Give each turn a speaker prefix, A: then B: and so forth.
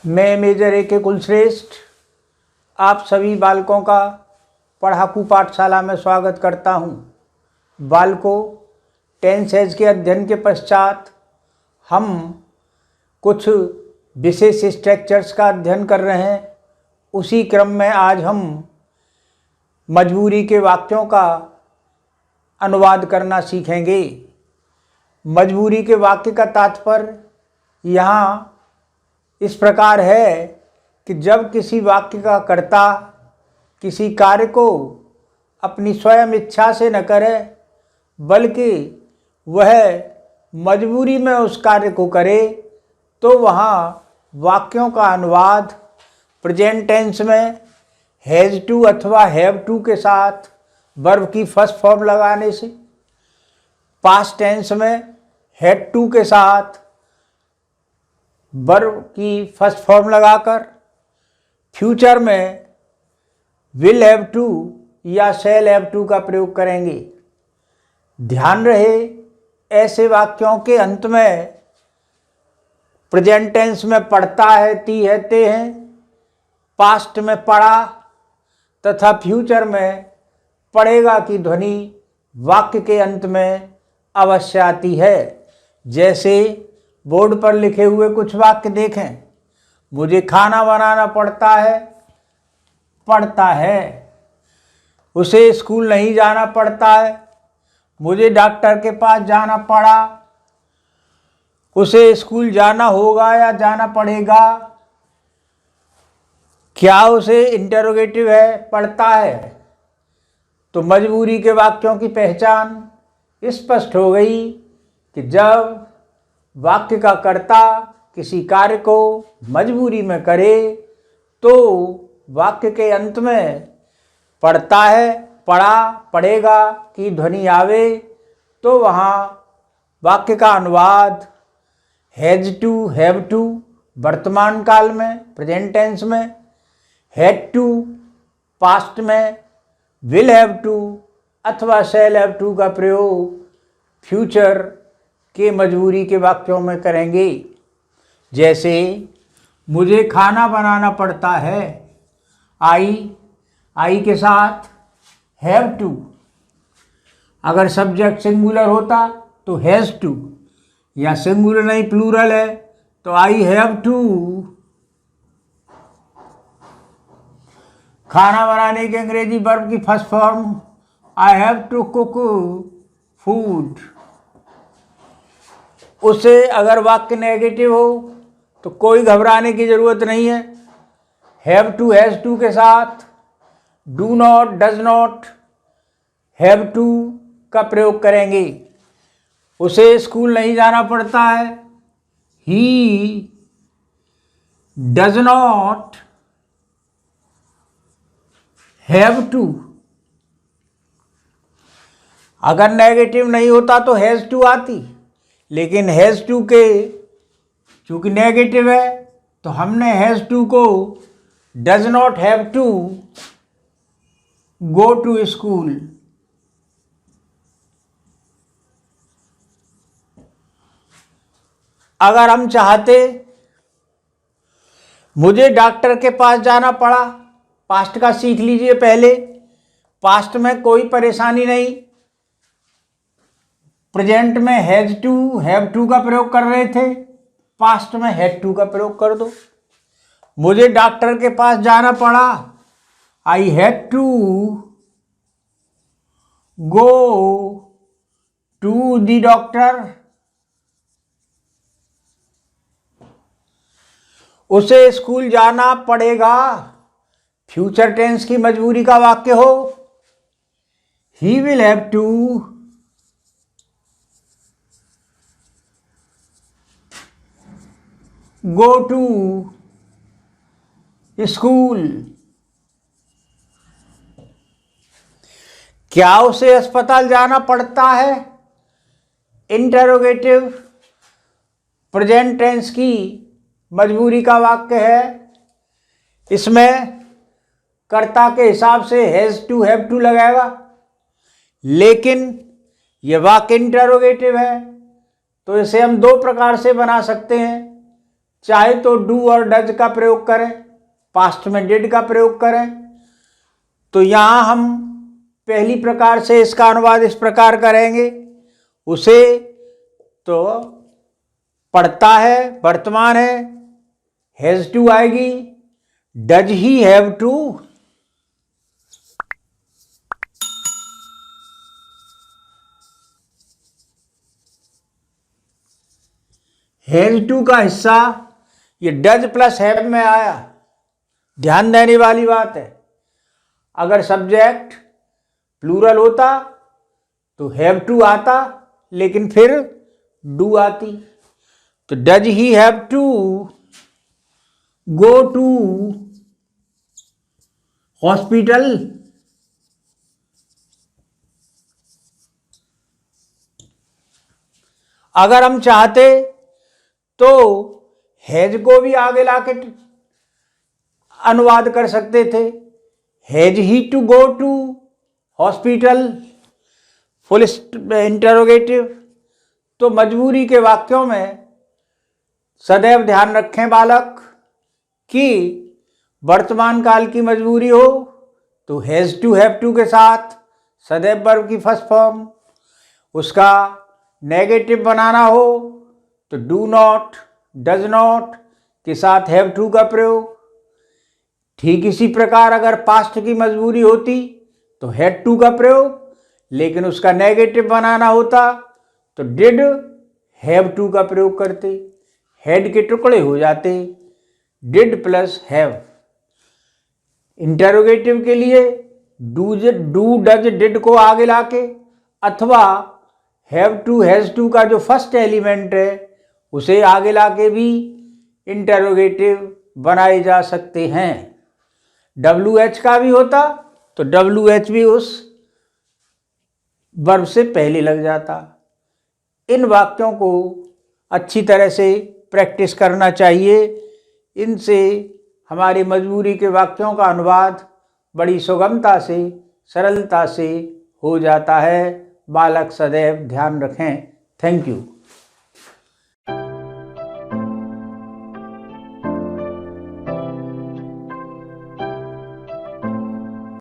A: मैं major A.K. Kulshreshtha आप सभी बालकों का पढ़ाकू पाठशाला में स्वागत करता हूं। बालकों, 10th सेज के अध्ययन के पश्चात हम कुछ विशेष स्ट्रक्चर्स का अध्ययन कर रहे हैं। उसी क्रम में आज हम मजबूरी के वाक्यों का अनुवाद करना सीखेंगे। मजबूरी के वाक्य का तात्पर्य यहाँ इस प्रकार है कि जब किसी वाक्य का कर्ता किसी कार्य को अपनी स्वयं इच्छा से न करे बल्कि वह मजबूरी में उस कार्य को करे, तो वहाँ वाक्यों का अनुवाद प्रेजेंट टेंस में हैज़ टू अथवा हैव टू के साथ वर्ब की फर्स्ट फॉर्म लगाने से, पास्ट टेंस में हैड टू के साथ वर्ब की फर्स्ट फॉर्म लगाकर, फ्यूचर में विल हैव टू या शैल हैव टू का प्रयोग करेंगे। ध्यान रहे, ऐसे वाक्यों के अंत में प्रेजेंट टेंस में पढ़ता है, ती है, ते हैं, पास्ट में पढ़ा तथा फ्यूचर में पढ़ेगा की ध्वनि वाक्य के अंत में अवश्य आती है। जैसे बोर्ड पर लिखे हुए कुछ वाक्य देखें। मुझे खाना बनाना पड़ता है, पड़ता है। उसे स्कूल नहीं जाना पड़ता है, मुझे डॉक्टर के पास जाना पड़ा। उसे स्कूल जाना होगा या जाना पड़ेगा। क्या उसे इंटरोगेटिव है, पड़ता है। तो मजबूरी के वाक्यों की पहचान स्पष्ट हो गई कि जब वाक्य का कर्ता किसी कार्य को मजबूरी में करे तो वाक्य के अंत में पढ़ता है, पढ़ा, पढ़ेगा की ध्वनि आवे, तो वहाँ वाक्य का अनुवाद हैज़ टू, हैव टू वर्तमान काल में प्रेजेंट टेंस में, हैड टू पास्ट में, विल हैव टू अथवा शैल हैव टू का प्रयोग फ्यूचर के मजबूरी के वाक्यों में करेंगे। जैसे मुझे खाना बनाना पड़ता है, आई के साथ हैव टू। अगर सब्जेक्ट सिंगुलर होता तो हैज़ टू, या सिंगुलर नहीं प्लूरल है तो आई हैव टू। खाना बनाने के अंग्रेजी वर्ब की first form I have to cook food. उसे अगर वाक्य नेगेटिव हो तो कोई घबराने की ज़रूरत नहीं है। हैव टू, हैज़ टू के साथ do not, does not, have to का प्रयोग करेंगे। उसे स्कूल नहीं जाना पड़ता है, he does not have to. अगर नेगेटिव नहीं होता तो हैज़ टू आती, लेकिन हैज़ टू के चूँकि नेगेटिव है तो हमने हैज़ टू को does not have to go to school. अगर हम चाहते मुझे डॉक्टर के पास जाना पड़ा, पास्ट का सीख लीजिए पहले। पास्ट में कोई परेशानी नहीं, प्रेजेंट में हैज़ टू, हैव टू का प्रयोग कर रहे थे, पास्ट में हैड टू का प्रयोग कर दो। मुझे डॉक्टर के पास जाना पड़ा, I had to go to the doctor. उसे स्कूल जाना पड़ेगा, फ्यूचर टेंस की मजबूरी का वाक्य हो, he will have to go to school. क्या उसे अस्पताल जाना पड़ता है, इंटरोगेटिव प्रेजेंट टेंस की मजबूरी का वाक्य है। इसमें कर्ता के हिसाब से हैज़ टू, हैव टू लगाएगा, लेकिन यह वाक्य इंटरोगेटिव है तो इसे हम दो प्रकार से बना सकते हैं। चाहे तो डू और डज का प्रयोग करें, पास्ट में डिड का प्रयोग करें। तो यहाँ हम पहली प्रकार से इसका अनुवाद इस प्रकार करेंगे, उसे तो पढ़ता है, वर्तमान है, हैज़ टू आएगी, does he have to, has to का हिस्सा ये डज प्लस हैव में आया। ध्यान देने वाली बात है, अगर सब्जेक्ट प्लूरल होता तो हैव टू आता, लेकिन फिर डू आती। तो does he have to go to hospital, अगर हम चाहते तो हैज को भी आगे लाके अनुवाद कर सकते थे, has he to go to hospital, full interrogative. तो मजबूरी के वाक्यों में सदैव ध्यान रखें बालक कि वर्तमान काल की मजबूरी हो तो हैज़ टू हैव टू के साथ सदैव वर्ब की फर्स्ट फॉर्म, उसका नेगेटिव बनाना हो तो डू नॉट, डज नॉट के साथ हैव टू का प्रयोग। ठीक इसी प्रकार अगर पास्ट की मजबूरी होती तो हैड टू का प्रयोग, लेकिन उसका नेगेटिव बनाना होता तो डिड हैव टू का प्रयोग करते, हैड के टुकड़े हो जाते, डिड प्लस हैव। इंटरोगेटिव के लिए डू डज डिड को आगे लाके अथवा हैव टू हैज़ टू का जो फर्स्ट एलिमेंट है उसे आगे लाके भी इंटरोगेटिव बनाए जा सकते हैं। WH का भी होता तो WH भी उस वर्ब से पहले लग जाता। इन वाक्यों को अच्छी तरह से प्रैक्टिस करना चाहिए, इनसे हमारी मजबूरी के वाक्यों का अनुवाद बड़ी सुगमता से, सरलता से हो जाता है। बालक सदैव ध्यान रखें। Thank you.